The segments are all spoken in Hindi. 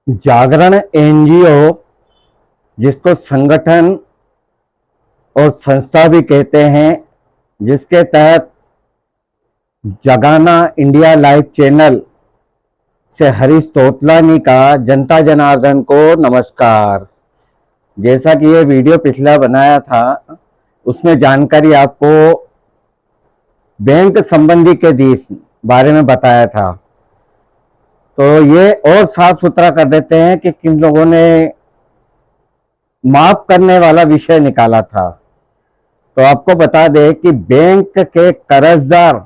जागरण एनजीओ, जिसको संगठन और संस्था भी कहते हैं, जिसके तहत जगाना इंडिया लाइव चैनल से हरीश तोतलानी का जनता जनार्दन को नमस्कार। जैसा कि ये वीडियो पिछला बनाया था, उसमें जानकारी आपको बैंक संबंधी के बारे में बताया था। तो ये और साफ सुथरा कर देते हैं कि किन लोगों ने माफ करने वाला विषय निकाला था। तो आपको बता दें कि बैंक के कर्जदार,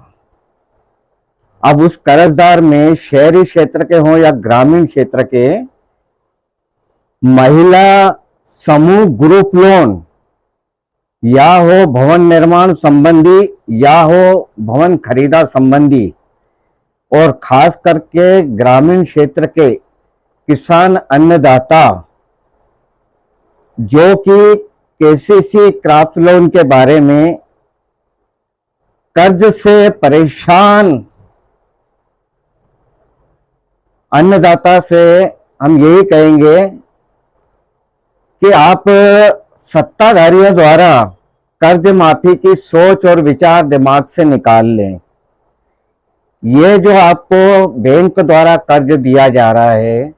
अब उस कर्जदार में शहरी क्षेत्र के हों या ग्रामीण क्षेत्र के, महिला समूह ग्रुप लोन या हो भवन निर्माण संबंधी या हो भवन खरीदा संबंधी, और खास करके ग्रामीण क्षेत्र के किसान अन्नदाता जो कि केसीसी क्रॉप लोन के बारे में कर्ज से परेशान अन्नदाता से हम यही कहेंगे कि आप सत्ताधारियों द्वारा कर्ज माफी की सोच और विचार दिमाग से निकाल लें। ये जो आपको बैंक द्वारा कर्ज दिया जा रहा है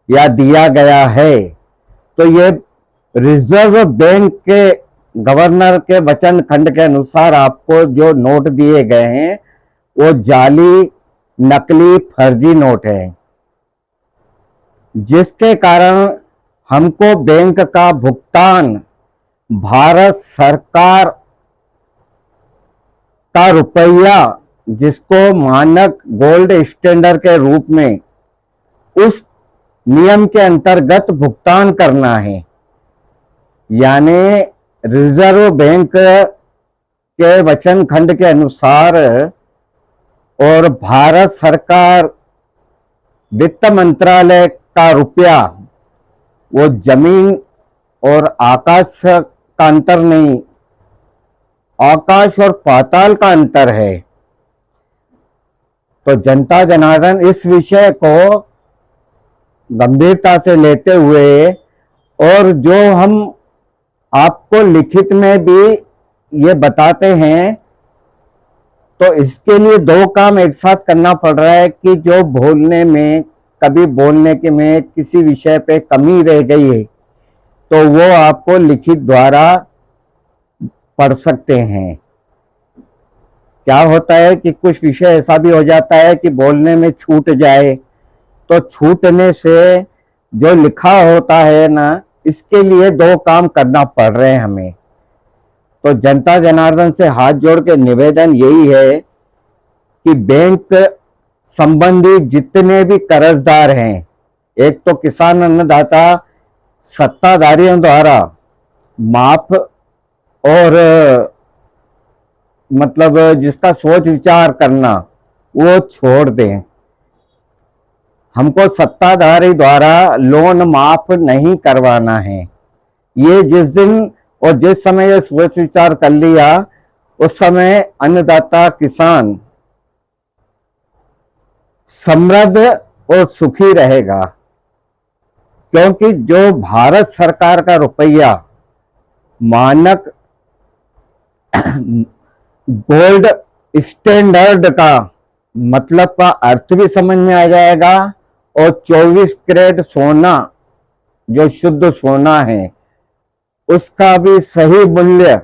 या दिया गया है, तो ये रिजर्व बैंक के गवर्नर के वचन खंड के अनुसार आपको जो नोट दिए गए हैं वो जाली, नकली, फर्जी नोट है, जिसके कारण हमको बैंक का भुगतान भारत सरकार का रुपया, जिसको मानक गोल्ड स्टैंडर्ड के रूप में उस नियम के अंतर्गत भुगतान करना है। यानी रिजर्व बैंक के वचन खंड के अनुसार और भारत सरकार वित्त मंत्रालय का रुपया, वो जमीन और आकाश का अंतर नहीं, आकाश और पाताल का अंतर है। तो जनता जनार्दन इस विषय को गंभीरता से लेते हुए, और जो हम आपको लिखित में भी ये बताते हैं, तो इसके लिए दो काम एक साथ करना पड़ रहा है कि जो बोलने में, कभी बोलने के में किसी विषय पे कमी रह गई है तो वो आपको लिखित द्वारा पढ़ सकते हैं। क्या होता है कि कुछ विषय ऐसा भी हो जाता है कि बोलने में छूट जाए, तो छूटने से जो लिखा होता है ना, इसके लिए दो काम करना पड़ रहे हैं हमें। तो जनता जनार्दन से हाथ जोड़ के निवेदन यही है कि बैंक संबंधी जितने भी कर्जदार हैं, एक तो किसान अन्नदाता सत्ताधारियों द्वारा माफ और मतलब जिसका सोच विचार करना वो छोड़ दें। हमको सत्ताधारी द्वारा लोन माफ नहीं करवाना है। ये जिस दिन और जिस समय ये सोच विचार कर लिया, उस समय अन्नदाता किसान समृद्ध और सुखी रहेगा, क्योंकि जो भारत सरकार का रुपया मानक गोल्ड स्टैंडर्ड का मतलब का अर्थ भी समझ में आ जाएगा, और 24 कैरेट सोना जो शुद्ध सोना है उसका भी सही मूल्य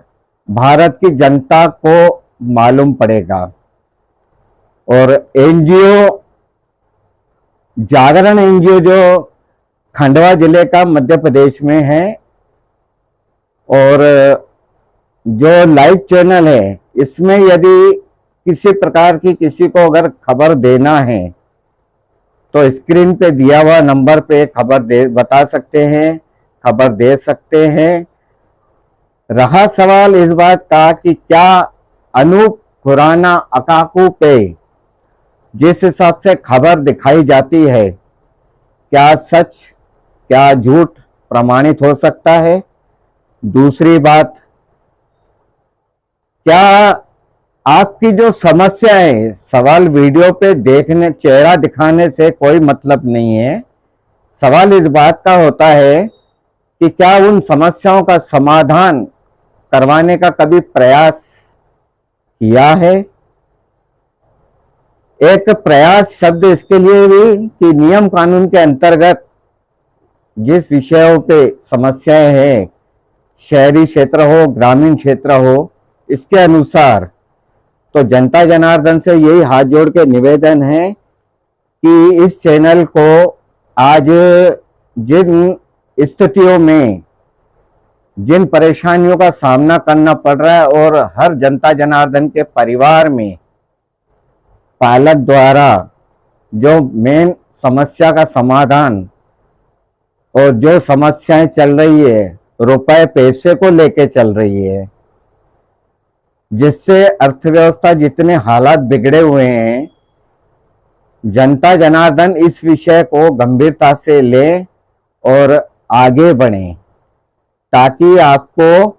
भारत की जनता को मालूम पड़ेगा। और एनजीओ, जागरण एनजीओ जो खंडवा जिले का मध्य प्रदेश में है, और जो लाइव चैनल है, इसमें यदि किसी प्रकार की किसी को अगर खबर देना है तो स्क्रीन पे दिया हुआ नंबर पे खबर बता सकते हैं, खबर दे सकते हैं। रहा सवाल इस बात का कि क्या अनूप खुराना अकाकू पे जिस हिसाब से खबर दिखाई जाती है, क्या सच क्या झूठ प्रमाणित हो सकता है? दूसरी बात, क्या आपकी जो समस्या है, सवाल वीडियो पे देखने, चेहरा दिखाने से कोई मतलब नहीं है। सवाल इस बात का होता है कि क्या उन समस्याओं का समाधान करवाने का कभी प्रयास किया है। एक प्रयास शब्द इसके लिए भी कि नियम कानून के अंतर्गत जिस विषयों पे समस्याएं हैं, शहरी क्षेत्र हो ग्रामीण क्षेत्र हो, इसके अनुसार तो जनता जनार्दन से यही हाथ जोड़ के निवेदन है कि इस चैनल को आज जिन स्थितियों में जिन परेशानियों का सामना करना पड़ रहा है और हर जनता जनार्दन के परिवार में पालक द्वारा जो मेन समस्या का समाधान और जो समस्याएं चल रही है रुपए पैसे को लेके चल रही है, जिससे अर्थव्यवस्था जितने हालात बिगड़े हुए हैं, जनता जनार्दन इस विषय को गंभीरता से ले और आगे बढ़े ताकि आपको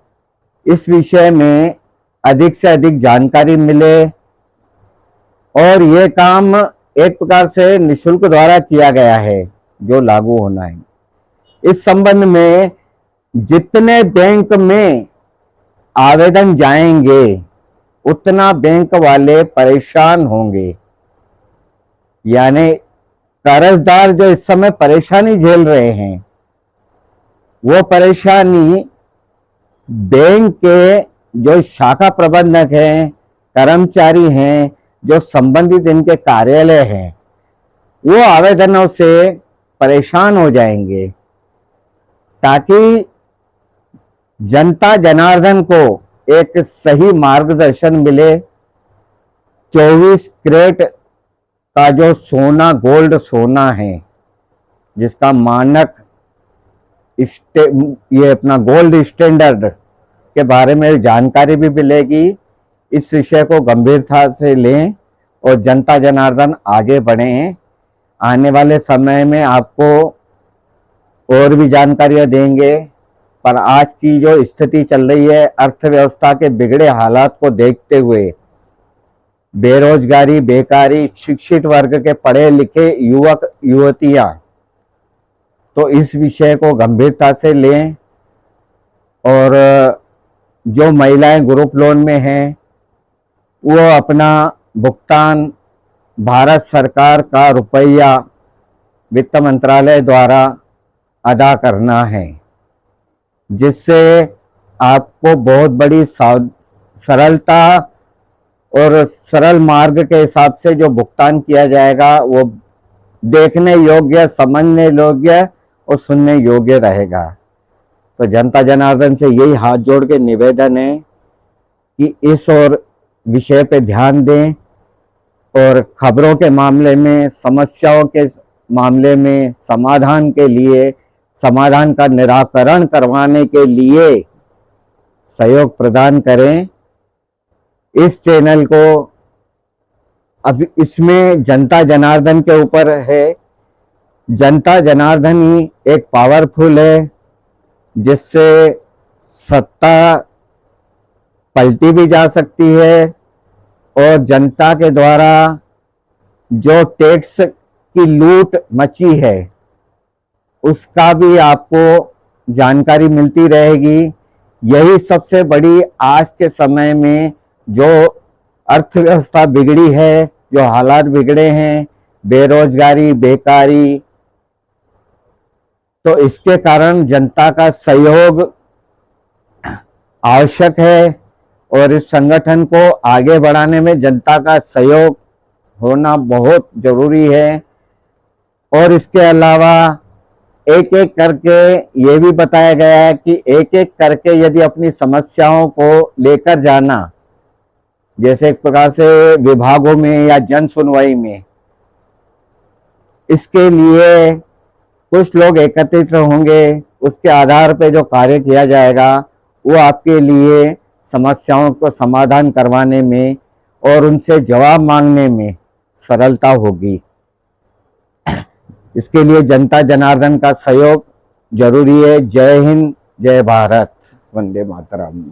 इस विषय में अधिक से अधिक जानकारी मिले। और ये काम एक प्रकार से निःशुल्क द्वारा किया गया है जो लागू होना है। इस संबंध में जितने बैंक में आवेदन जाएंगे उतना बैंक वाले परेशान होंगे, यानी कर्जदार जो इस समय परेशानी झेल रहे हैं वो परेशानी बैंक के जो शाखा प्रबंधक हैं, कर्मचारी हैं, जो संबंधित इनके कार्यालय हैं, वो आवेदनों से परेशान हो जाएंगे ताकि जनता जनार्दन को एक सही मार्गदर्शन मिले। 24 कैरेट का जो सोना गोल्ड सोना है जिसका मानक ये अपना गोल्ड स्टैंडर्ड के बारे में जानकारी भी मिलेगी। इस विषय को गंभीरता से लें और जनता जनार्दन आगे बढ़ें। आने वाले समय में आपको और भी जानकारियां देंगे, पर आज की जो स्थिति चल रही है अर्थव्यवस्था के बिगड़े हालात को देखते हुए बेरोजगारी, बेकारी, शिक्षित वर्ग के पढ़े लिखे युवक युवतियां तो इस विषय को गंभीरता से लें। और जो महिलाएं ग्रुप लोन में हैं वो अपना भुगतान भारत सरकार का रुपया वित्त मंत्रालय द्वारा अदा करना है, जिससे आपको बहुत बड़ी सरलता और सरल मार्ग के हिसाब से जो भुगतान किया जाएगा वो देखने योग्य, समझने योग्य और सुनने योग्य रहेगा। तो जनता जनार्दन से यही हाथ जोड़ के निवेदन है कि इस और विषय पे ध्यान दें और खबरों के मामले में, समस्याओं के मामले में समाधान के लिए, समाधान का निराकरण करवाने के लिए सहयोग प्रदान करें। इस चैनल को अब इसमें जनता जनार्दन के ऊपर है। जनता जनार्दन ही एक पावरफुल है जिससे सत्ता पलटी भी जा सकती है और जनता के द्वारा जो टैक्स की लूट मची है उसका भी आपको जानकारी मिलती रहेगी। यही सबसे बड़ी आज के समय में जो अर्थव्यवस्था बिगड़ी है, जो हालात बिगड़े हैं, बेरोजगारी, बेकारी, तो इसके कारण जनता का सहयोग आवश्यक है और इस संगठन को आगे बढ़ाने में जनता का सहयोग होना बहुत जरूरी है। और इसके अलावा एक एक करके ये भी बताया गया है कि एक एक करके यदि अपनी समस्याओं को लेकर जाना, जैसे एक प्रकार से विभागों में या जन सुनवाई में, इसके लिए कुछ लोग एकत्रित होंगे, उसके आधार पे जो कार्य किया जाएगा वो आपके लिए समस्याओं को समाधान करवाने में और उनसे जवाब मांगने में सरलता होगी। इसके लिए जनता जनार्दन का सहयोग जरूरी है। जय हिंद, जय भारत, वंदे मातरम।